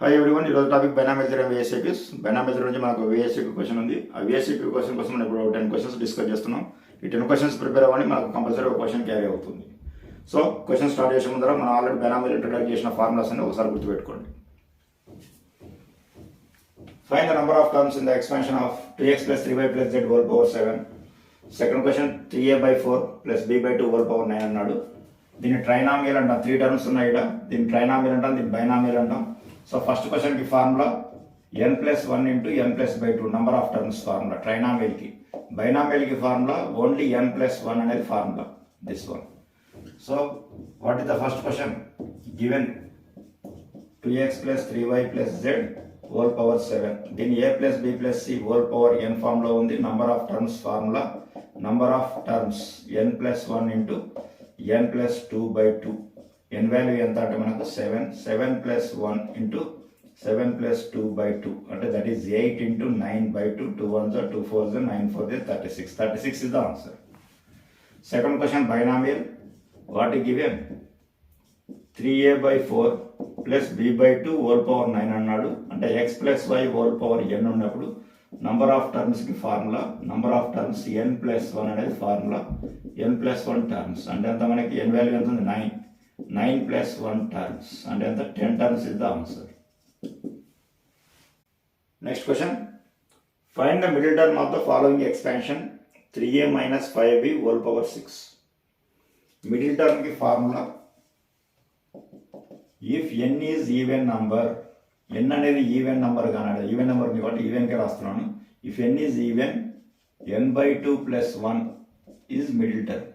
Hi everyone, ఈరోజు topic binomial theorem VSAQs. Binomial theorem నుంచి మనకు విఎస్సిక్యూ క్వశ్చన్ ఉంది. ఆ విఎస్సిక్యూ క్వశ్చన్ కోసం మనం ఇప్పుడు 10 క్వశ్చన్స్ డిస్కస్ చేస్తున్నాం. ఈ 10 క్వశ్చన్స్ ప్రిపేర్ అవ్వని మనకు కంపల్సరీ ఒక క్వశ్చన్ క్యారీ అవుతుంది. సో క్వశ్చన్ స్టార్ట్ చేసే ముందర మనం ఆల్రెడీ బైనామియల్ ఇంట్రొడక్ట్ చేసిన ఫార్ములాస్ అన్ని ఒకసారి గుర్తుపెట్టుకోండి. Find the number of terms in the expansion of 3x plus 3y plus z whole power 7. Second question 3a/4 plus b/2 whole power 9 అన్నాడు. దీన్ని ట్రైనామియల్ అంటాం. 3 టర్మ్స్ ఉన్నాయి ఇక్కడ. దీన్ని ట్రైనామియల్ అంటాం, దీన్ని బైనామియల్ అంటాం. సో ఫస్ట్ క్వశ్చన్ కి formula n+1 into n+2 number of terms formula trinomial కి. బైనామియల్ కి ఫార్ములా ఓన్లీ n+1 అనేది formula, this one. So what is the first question? Given 2x plus 3y plus z whole power 7. దీని a plus b plus c whole power n form లో ఉంది. Number of terms formula number of terms n+1 into n+2/2. n value ఎంత అంటే మనకు 7. 7 plus 1 into 7 plus 2/2 అంటే that is 8 into 9/2. 2 1s are 2 4s are 9 4s are 36. 36 is the answer. Second question, binomial. What is given? 3a/4 plus b/2 whole power 9 అన్నాడు. అంటే x plus y whole power n ఉన్నప్పుడు number of terms కి formula number of terms n+1 అనేది formula. n+1 terms అంటే ఎంత మనకి n value ఎంత ఉంది? 9. 9 plus 1 terms and then the 10 terms is the answer. Next question, find the middle term of the following expansion 3a minus 5b whole power 6. Middle term ki formula, if n is even number, n అనేది even number గానాడు. even number ని కాబట్టి even కే రాస్తున్నాను. if n is even, n/2 plus 1 is middle term.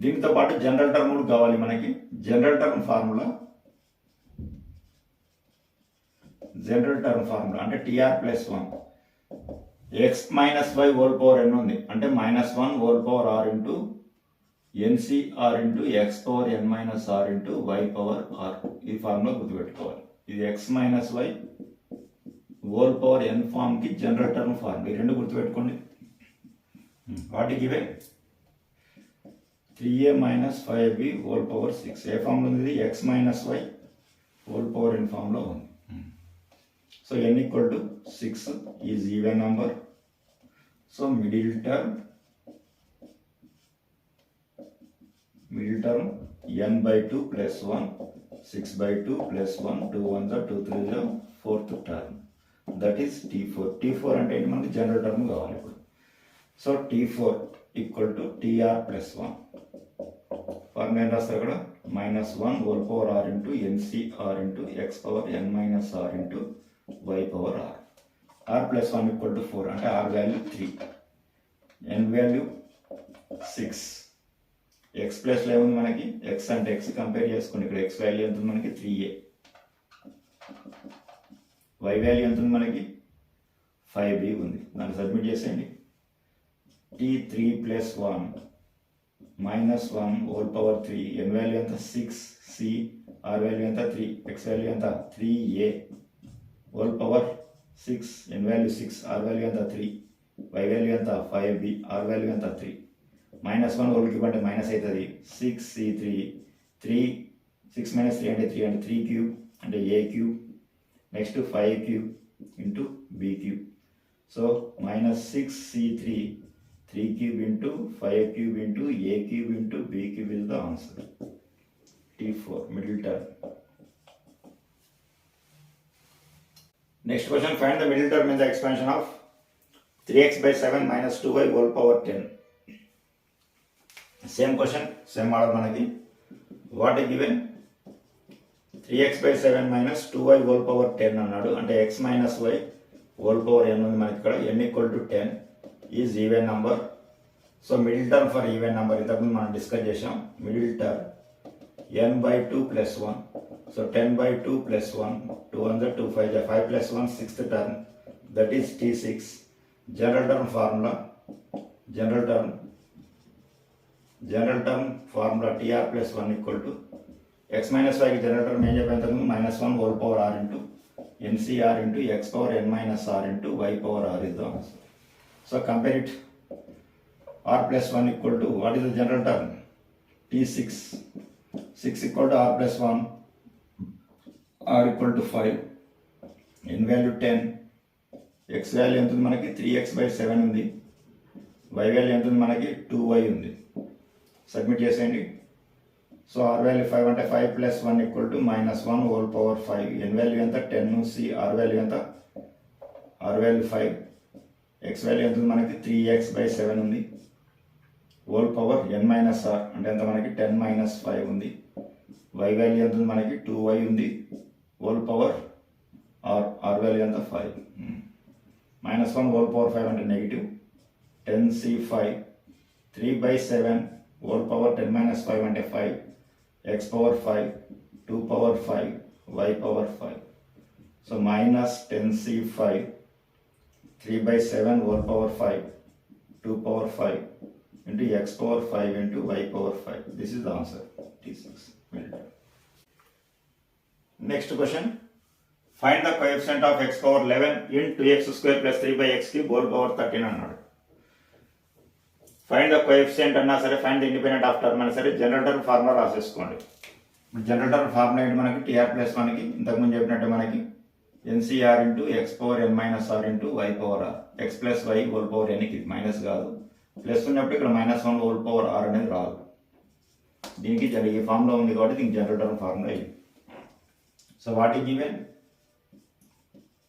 దీనితో పాటు general term కూడా కావాలి మనకి. General term formula అంటే tr+1 x minus y whole power n ఉంది అంటే -1 whole power r into ncr into x power n minus r into y power r. ఈ formula గుర్తుపెట్టుకోవాలి. ఇది x minus y whole power n form కి general term form. ఈ రెండు గుర్తుపెట్టుకోండి. What is given? 3a minus 5b whole power 6. ఏ form లో ఉంది? x minus y whole power n form లో ఉంది. So n equal to 6 is even number. So middle term n/2 plus 1, 6/2 plus 1, 2 1s are 2 3s are 4th term. That is t4. t4 అంటే ఏంటి? మనకి general term కావాలి ఇప్పుడు. So t4 equal to tr+1. Formula ఏం రాస్తారు అక్కడ? -1 whole power r into ncr into x power n minus r into y power r. r+1 equal to 4 అంటే r value 3, n value 6. x plus లో ఏముంది మనకి? x అంటే x compare చేసుకోండి. ఇక్కడ x వాల్యూ ఎంత ఉంది మనకి? 3a. y వాల్యూ ఎంత ఉంది మనకి? 5b ఉంది. దాన్ని సబ్మిట్ చేసేయండి. t3 plus 1 minus 1 whole power 3. n value ఎంత? 6. c r వాల్యూ ఎంత? 3. x వాల్యూ ఎంత? 3a whole power 6. n value 6, r value ఎంత? 3. y వాల్యూ ఎంత? 5b, r వాల్యూ ఎంత? 3. -1 హోల్ క్యూబ్ అంటే మైనస్ అవుతుంది. 6c3 3 6 minus 3 అంటే 3 అంటే 3 క్యూబ్ అంటే a cube. Next 5 cube into b cube. So -6c3 3 cube into 5 cube into a cube into b cube is the answer. T4 middle term. Next question, find the middle term in the expansion of 3x/7 minus 2y whole power 10. Same question, same order manaki. What is given? 3x/7 minus 2y whole power 10 అన్నాడు. అంటే x minus y whole power n ఉంది మనకి ఇక్కడ. n equal to 10 is even number. So middle term for even number ఇంతకుముందు మనం discuss చేసాం. Middle term n/2 plus 1. So 10/2 plus 1, 2 1s are 2 5 5 plus 1 6th term, that is t6. General term formula tr+1 equal to x minus y కి general term ఏం చెప్పాను ఇంతకుముందు? -1 whole power r into ncr into x power n minus r into y power r is the answer. So compare it. r+1 equal to, what is the general term? t6. 6 equal to r+1 r equal to 5, n value 10, x value ఎంత ఉంది మనకి 3x/7 ఉంది, y value ఎంత ఉంది మనకి 2y ఉంది. Submit చేసేయండి. So r value 5 అంటే 5 + 1 = -1 హోల్ పవర్ 5, n వాల్యూ ఎంత 10, c r వాల్యూ ఎంత, r వాల్యూ 5, x వాల్యూ ఎంత ఉంది మనకి 3x/7 ఉంది, హోల్ పవర్ n - r అంటే ఎంత మనకి 10 - 5 ఉంది, y వాల్యూ ఎంత ఉంది మనకి 2y ఉంది, హోల్ పవర్ r వాల్యూ ఎంత 5, -1 హోల్ పవర్ 5 అంటే నెగిటివ్, 10c5, 3/7 హోల్ పవర్ 10 - 5 అంటే 5, x power 5, 2 power 5, y power 5. So -10c5, 3/7 whole power 5, 2 power 5 into x power 5 into y power 5. This is the answer. T6. Well done. Next question. Find the coefficient of x power 11 in 2x square plus 3/x cube whole power 13 అన్నాడు. Find the coefficient అన్నా సరే, find the independent of term అన్నా సరే, general term formula రాసేసుకోండి. General term formula ఏంటి మనకి TR+1కి ఇంతకుముందు చెప్పినట్టు మనకి NCR into x power n minus r into y power r, x plus y whole power n కి మైనస్ కాదు, ప్లస్ ఉన్నప్పుడు ఇక్కడ -1 హోల్ పవర్ r అనేది రాదు. దీనికి ఈ ఫార్ములా ఉంది కాబట్టి దీనికి జనరల్ టర్మ్ ఫార్ములా ఇది. So what is given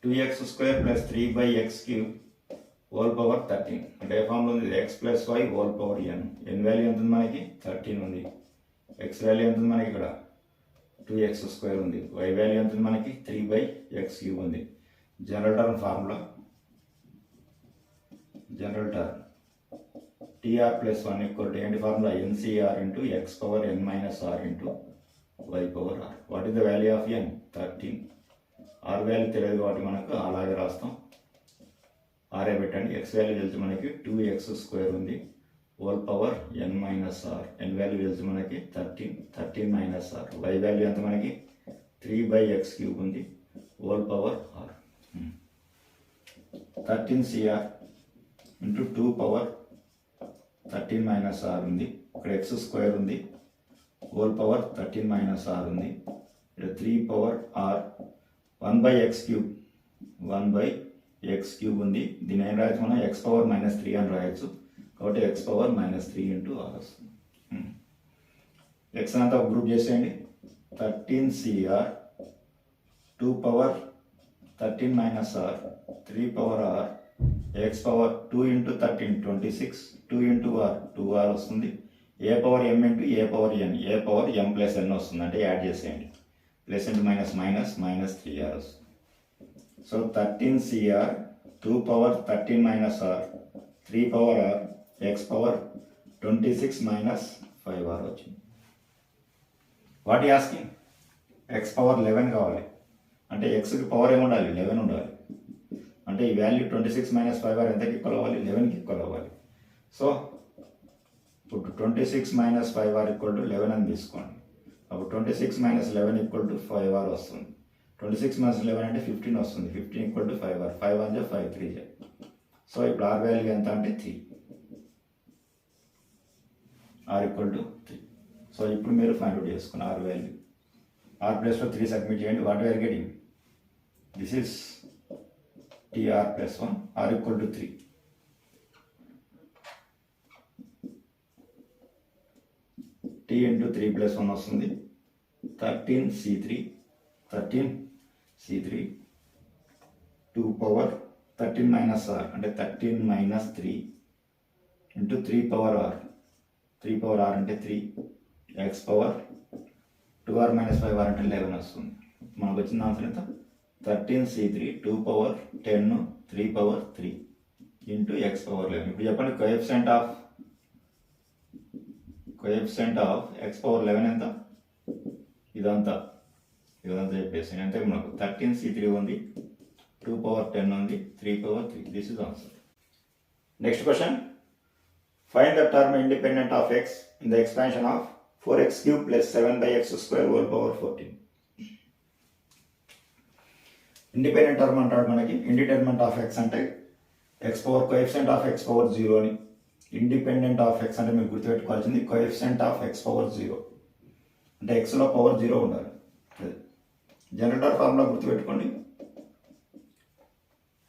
2x² + 3/x³ whole power 13 అంటే ఏ ఫార్ములా ఉంది, x + y whole power n, n value ఎంత ఉంది మనకి 13 ఉంది, x వాల్యూ ఎంత ఉంది మనకి ఇక్కడ 2x² ఉంది, y వాల్యూ ఎంత ఉంది మనకి 3/x³ ఉంది. General term formula, general term TR+1 = ఏంటి formula, NCR into x power n minus r into y power r. What is the value of n 13. r value తెలియదు కాబట్టి మనకు అలాగే రాస్తాం, r పెట్టండి. x వాల్యూ తెలిసి మనకి 2x² ఉంది, whole power n minus r, n value తెలిసి మనకి 13 - r, y వాల్యూ ఎంత మనకి 3/x³ ఉంది, whole power r, 13cr into 2 power 13 - r ఉంది, ఇక్కడ x² ఉంది, హోల్ పవర్ 13 - r ఉంది, ఇక్కడ 3 పవర్ r, 1/x³ 1/x³ ఉంది. దీని ఏం రాయొచ్చు మనం, x పవర్ -3 అని రాయొచ్చు, కాబట్టి x పవర్ -3 into r వస్తుంది. x అంతా గ్రూప్ చేసేయండి. 13cr, 2 power 13 - r, 3 power r, x power 2 into 13 26, 2 into r 2r వస్తుంది, a power m into a power n, a power m + n వస్తుంది, అంటే యాడ్ చేసేయండి, plus into minus minus -3r వస్తుంది. So 13cr, 2 power 13 - r, 3 power r, x power 26 - 5r వచ్చింది. What ఈ asking, x power 11 కావాలి అంటే xకి power ఏమి ఉండాలి, 11 ఉండాలి, అంటే ఈ వాల్యూ 26 - 5r ఎంతకి ఈక్వల్ అవ్వాలి, 11కి ఈక్వల్ అవ్వాలి. సో ఇప్పుడు 26 - 5r = 11 అని తీసుకోండి. అప్పుడు 26 - 11 = 5r వస్తుంది. 26 - 11 అంటే 15 వస్తుంది, 15 = 5r, 5 1 5 3. సో ఇప్పుడు r వాల్యూ ఎంత అంటే 3, r = 3. సో ఇప్పుడు మీరు ఫైండ్ అవుట్ చేసుకున్న r వాల్యూ, r ప్లేస్లో 3 సబ్మిట్ చేయండి. What we're getting, this is TR+1, r = 3. t into 3 + 1 వస్తుంది, 13c3, 2 పవర్ 13 - r అంటే 13 - 3 into 3 power r, 3 power r అంటే 3, x పవర్ 2r - 5r అంటే 11 వస్తుంది. మనకు వచ్చిన ఆన్సర్ ఎంత, 13c3, 2 power 10, 3 power 3 into x power 11. ఇప్పుడు చెప్పండి కోఎఫిషియంట్ ఆఫ్ x పవర్ 11 ఎంత, ఇదంతా చెప్పేసి అంటే మనకు 13c3 ఉంది, 2 పవర్ 10 ఉంది, 3 power 3. This is answer. Next question, find the term independent of x in the expansion of 4x³ + 7/x² whole power 14. Independent term అంటాడు మనకి, ఇండిటర్మినెంట్ ఆఫ్ x అంటే x power coefficient of x power 0 అని, independent of x అంటే మీరు గుర్తుపెట్టుకోవాల్సింది coefficient of x power 0 అంటే xలో power 0 ఉండాలి. Generator formula గుర్తుపెట్టుకోండి.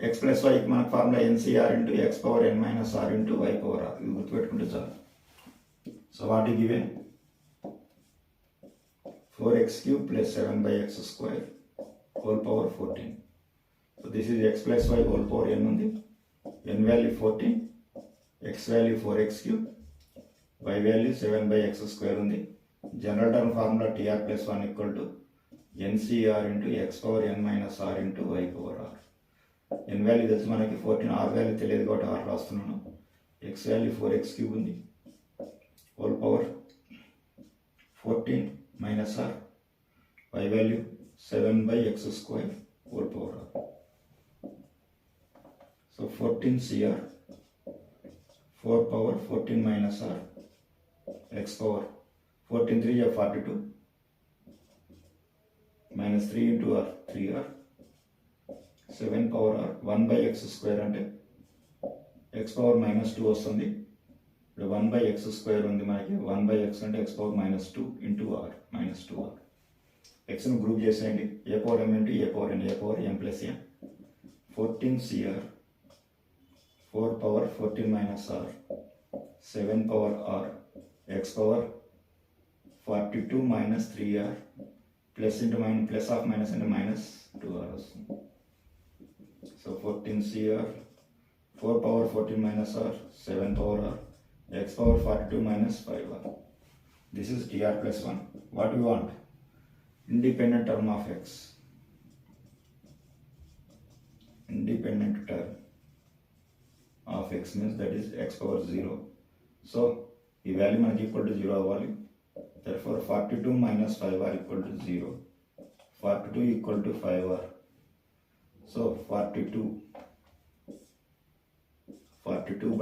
ఎక్స్ ప్లస్ వైకి మనకు formula NCR into x power n minus r into y power r. ఇది గుర్తుపెట్టుకుంటే చాలు. So what is given 4x³ plus 7/x square whole power 14. So this is x plus y whole power n ఉంది. n value 14, x value 4x³, y value 7/x square ఉంది. General term formula tr plus 1 equal to ncr into x power n minus r into y power r. n value తెలిసి మనకి 14, r value తెలియదు కాబట్టి r రాస్తున్నాను. x value 4x³ ఉంది, whole power 14 minus r, y value 7/x square whole power r. So 14 cr, 4 power 14 minus r, x power 14 3 is 42, minus 3 into r 3r, 7 power r 1/x square అంటే x power minus 2 వస్తుంది. 1/x square ఉంది మనకి. 1/x అంటే x power minus 2 into r minus 2r. xను group చేసేయండి. a power m into a power n plus n. 14 cr, 4 power 14 minus r, 7 power r, x power 42 minus 3r, plus into minus, plus of minus into minus 2r వస్తుంది. So 14 cr, 4 power 14 minus r, 7 power r, x power 42 minus 5r. This is tr plus 1. What we want? Independent term of x. Independent term of x means that is x power 0. So, the value మనకి equal to 0 అవ్వాలి. Therefore, 42 minus 5r equal to 0. 42 equal to 5r. So, 42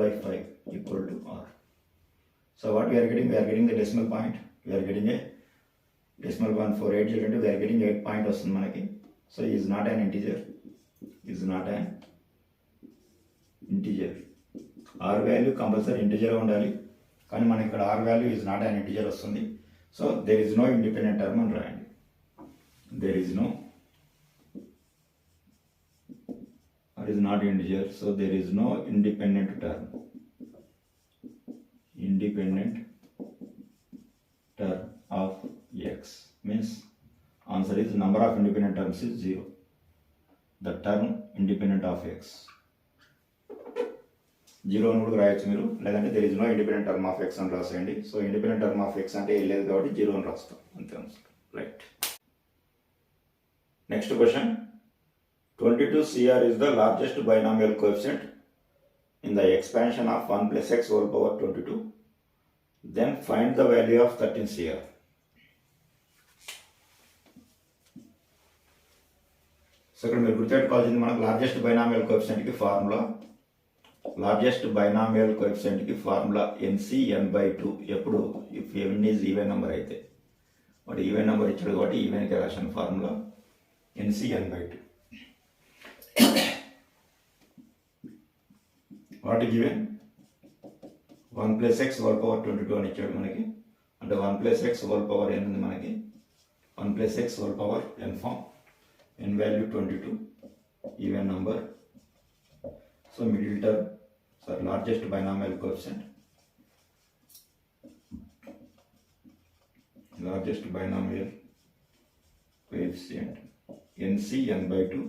by 5 equal to r. So what we are getting? We are getting the decimal point. We are getting a decimal point for 8 children. We are getting 8 point వస్తుంది మనకి. So is not an integer. Is not an integer. R value compulsory integer ఉండాలి. కానీ మనకి ఇక్కడ R value is not an integer వస్తుంది. So there is no independent term అని రాయండి. There is no, R is not integer. So there is no independent term. Independent term of x means answer is number of independent terms is 0. The term independent of x 0 అని కూడా రాయొచ్చు మీరు. లేదంటే there is no independent term of x అని రాసేయండి. So independent term of x అంటే ఏం లేదు కాబట్టి 0 అని రాస్తాం అంతే. Right. Next question. 22 cr is the largest binomial coefficient in the expansion of 1 plus x whole power 22. Then find the value of 13 cr. So ఇక్కడ మీరు గుర్తుపెట్టుకోవాల్సింది మనకు లార్జెస్ట్ బైనామియల్ కోఎఫిషియంట్కి ఫార్ములా. లార్జెస్ట్ బైనామియల్ కోఎఫిషియంట్కి ఫార్ములా NC/n/2. ఎప్పుడు if n is even number అయితే. వాడు even number ఇచ్చాడు కాబట్టి ఈవెన్కి రాసిన formula NC/n/2. What given 1 plus x whole power 22 అని ఇచ్చాడు మనకి. అంటే 1 plus x whole power n ఉంది మనకి. 1 plus x whole power n form. n value 22, even number. So middle term, so largest binomial coefficient. Largest binomial coefficient NC/n/2.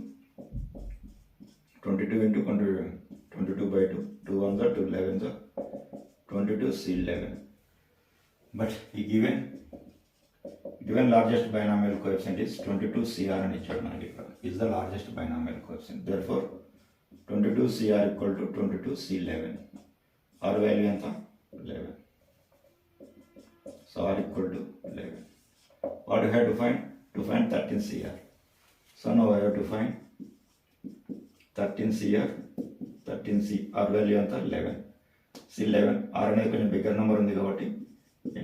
22 into 22/2. 2 on the 2 11 the 22 C11. But he given largest binomial coefficient is 22 cr and ichadu manaki ikkada is the largest binomial coefficient. Therefore 22 cr equal to 22 C11. R value enta 11. So R equal to 11. What you have to find? To find 13 cr. So now I have to find 13 cr, 13 c. R value enta 11. C11. R అనేది కొంచెం bigger number ఉంది కాబట్టి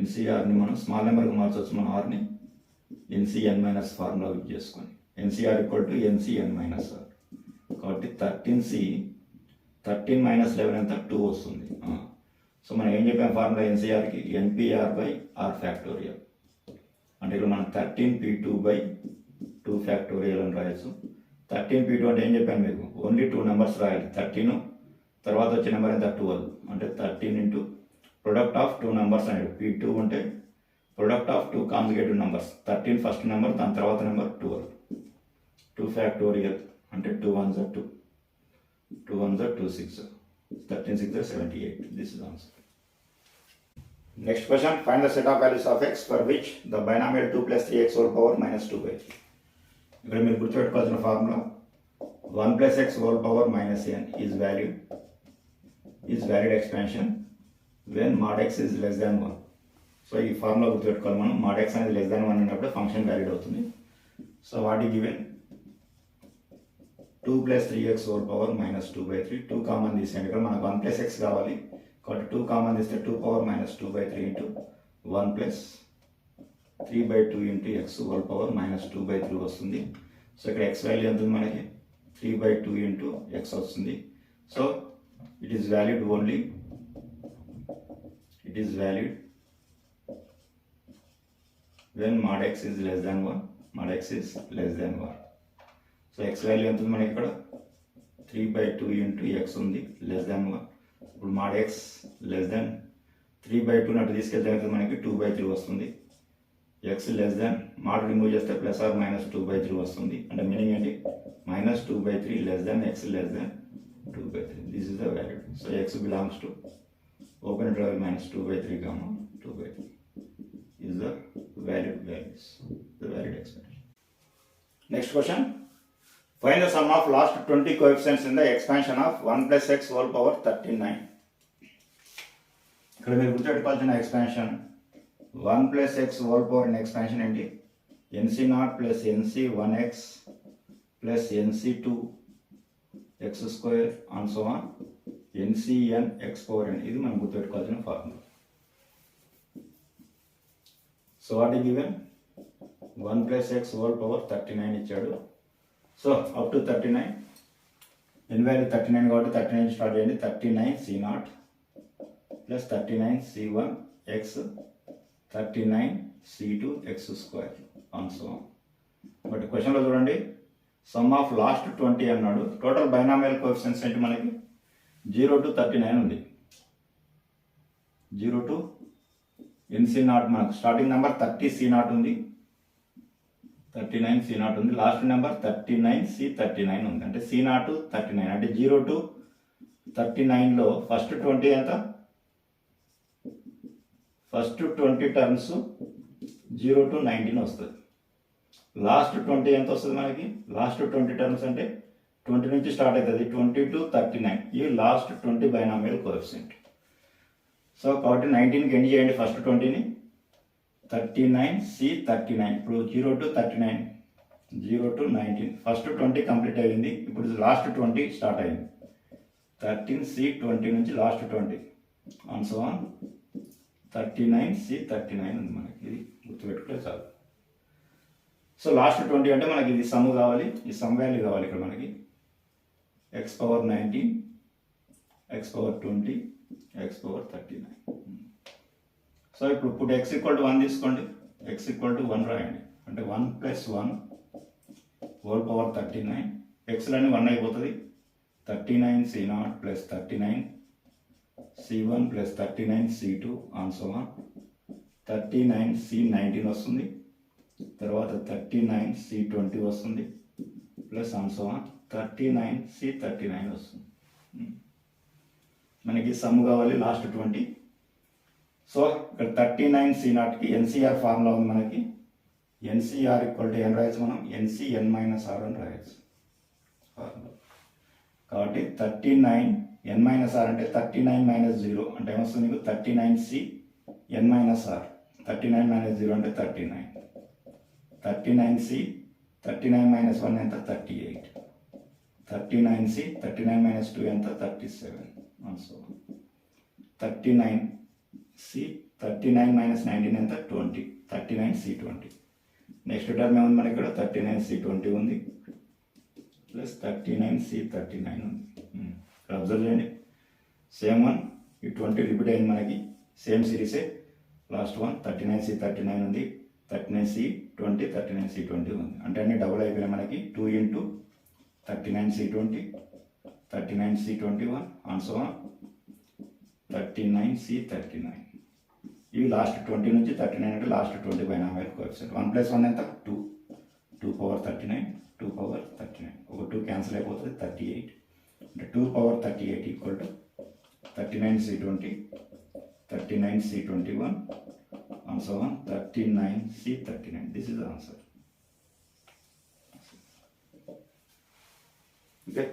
NCRని మనం small నెంబర్కి మార్చవచ్చు. మనం ఆర్ని NCn minus formula use చేసుకొని NCR equal to NCn minus r కాబట్టి 13C 13 మైనస్ 11 ఎంత 2 వస్తుంది. సో మనం ఏం చెప్పాం ఫార్ములా NCRకి NPR/R ఫ్యాక్టోరియల్. అంటే ఇక్కడ మనం 13P2/2 2 ఫ్యాక్టోరియల్ అని రాయొచ్చు. 13p2 అంటే ఏం చెప్పాను మీకు, ఓన్లీ 2 నెంబర్స్ రాయాలి. 13 తర్వాత వచ్చే నెంబర్ ఎంత 12, అంటే 13 ఇంటూ ప్రొడక్ట్ ఆఫ్ 2 నెంబర్స్ అనేది p2 అంటే product of 2 conjugative numbers. 13 first number, దాని తర్వాత నెంబర్ 12. 2 ఫ్యాక్టోరియల్ అంటే 2 1s are 2, 2 1s are 2 6, 13 6 are 78. This is answer. Next question, find the set of values of x for which the binomial 2 plus 3x whole power minus 2/3. ఇక్కడ మీరు గుర్తుపెట్టుకోవాల్సిన formula 1 plus x whole power minus n is valid expansion when mod x is less than 1. So ఈ formula గుర్తుపెట్టుకోవాలి మనం. mod x అనేది less than 1 ఉన్నప్పుడు function valid అవుతుంది. So what is given 2 plus 3x whole power minus 2/3. 2 common తీసేయండి. ఇక్కడ మనకు 1 plus x కావాలి కాబట్టి 2 కామన్ తీస్తే 2 power minus 2/3 into 1 plus 3/2 into x whole power minus 2/3 వస్తుంది. సో ఇక్కడ x వాల్యూ ఎంత ఉంది మనకి 3/2 ఇంటూ x వస్తుంది. So it is valid only, it is valid when mod x is less than 1, mod x is less than 1. So x value ఎంత ఉంది మనకి ఇక్కడ 3/2 ఇంటూ x ఉంది లెస్ దాన్ 1. ఇప్పుడు mod x లెస్ దాన్ 3/2 నట్టు తీసుకెళ్తే మనకి 2/3 వస్తుంది. x less than mod remove చేస్తే ప్లస్ ఆర్ మైనస్ 2/3 వస్తుంది. అంటే మీనింగ్ ఏంటి, minus 2/3 less than x less than 2/3. This is the value. So x belongs to open interval minus 2/3 comma 2/3 is the valid values, the valid expansion. Next question, find the sum of last 20 coefficients in the expansion of 1 plus x whole power 39. ఇక్కడ మీరు గుర్తుపెట్టుకోవాల్సిన expansion 1 plus x whole power in expansion ఏంటి, nc0 plus nc 1x plus nc 2 x square and so on NCN x power n. ఇది మనం గుర్తుపెట్టుకోవాల్సిన formula. So what is given 1 plus x whole power 39 ఇచ్చాడు. So up to 39 n value 39 కాబట్టి 39 start చేయండి. 39 c0 plus 39 c1 x 39 c2 x square on so on. But క్వశ్చన్లో చూడండి some of last 20 అన్నాడు. Total binomial coefficients ఏంటి మనకి 0 to 39 ఉంది. 0 to NC0 మనకు స్టార్టింగ్ నెంబర్ 30C0 ఉంది, 39C0 ఉంది, లాస్ట్ నెంబర్ 39C39 ఉంది. అంటే C0 to 39 అంటే 0 to 39లో ఫస్ట్ 20 ఎంత, ఫస్ట్ 20 టర్మ్స్ 0 to 19 వస్తుంది. లాస్ట్ 20 ఎంత వస్తుంది మనకి, లాస్ట్ 20 టర్మ్స్ అంటే 20 నుంచి స్టార్ట్ అవుతుంది 20 to 39. ఈ లాస్ట్ 20 బైనామియల్ కోఎఫిషియంట్. సో కాబట్టి 19కి ఎండ్ చేయండి ఫస్ట్ 20ని 39C39. ఇప్పుడు 0 to 39, 0 to 19 ఫస్ట్ 20 కంప్లీట్ అయ్యింది. ఇప్పుడు లాస్ట్ 20 స్టార్ట్ అయింది. 13C20 నుంచి last 20 on so on 39C39 ఉంది మనకి. ఇది గుర్తుపెట్టుకుంటే చాలు. సో లాస్ట్ 20 అంటే మనకి ఇది సమ్ కావాలి, ఈ సమ్ వాల్యూ కావాలి ఇక్కడ మనకి. x power 19, x power 20, x power 39. So ఇప్పుడు పుట్ x ఈక్వల్ టు 1 తీసుకోండి, x ఈక్వల్ టు 1 రాయండి. అంటే 1 plus 1 హోల్ పవర్ 39. xలన్నీ 1 అయిపోతుంది. 39C0 plus 39C1 plus 39C2 on so on 39C19 వస్తుంది. తర్వాత 39C20 వస్తుంది plus on so on 39C39 వస్తుంది. మనకి సమ్ కావాలి లాస్ట్ 20. సో ఇక్కడ 39C0కి ఎన్సీఆర్ ఫార్ములా ఉంది మనకి. ఎన్సీఆర్ ఈక్వల్ టు ఏం రాయొచ్చు మనం, NCN - R అని రాయొచ్చు ఫార్ములా. కాబట్టి 39N - R అంటే 39 - 0 అంటే ఏమొస్తుంది మీకు 39CN - R. 39 - 0 అంటే 39. 39C 39 - 1 ఎంత 38. 39C 39 - 2 ఎంత 37. సో 39C 39 - 19 ఎంత 20. 39C20. నెక్స్ట్ టర్మ్ ఏముంది మనకి ఇక్కడ 39C20 ఉంది ప్లస్ 39C39 ఉంది. ఇక్కడ అబ్జర్వ్ చేయండి, సేమ్ వన్ ఈ 20 రిపీట్ అయింది మనకి, సేమ్ సిరీసే. లాస్ట్ వన్ 39C39 ఉంది, 39C 20 39C20 ఉంది. అంటే అన్ని డబుల్ అయిపోయినాయి మనకి. 2 into 39C20 39C21 and so on 39C39. ఇవి లాస్ట్ 20 నుంచి 39 అంటే లాస్ట్ 20 బైనామియల్ కోఎఫిషియంట్. 1 + 1 ఎంత 2. 2 పవర్ 39 2 పవర్ 39 ఒక 2 క్యాన్సిల్ అయిపోతుంది 38. అంటే 2 power 38 equal to 39C20 39C21 and so on 39C39. This is the answer. Okay.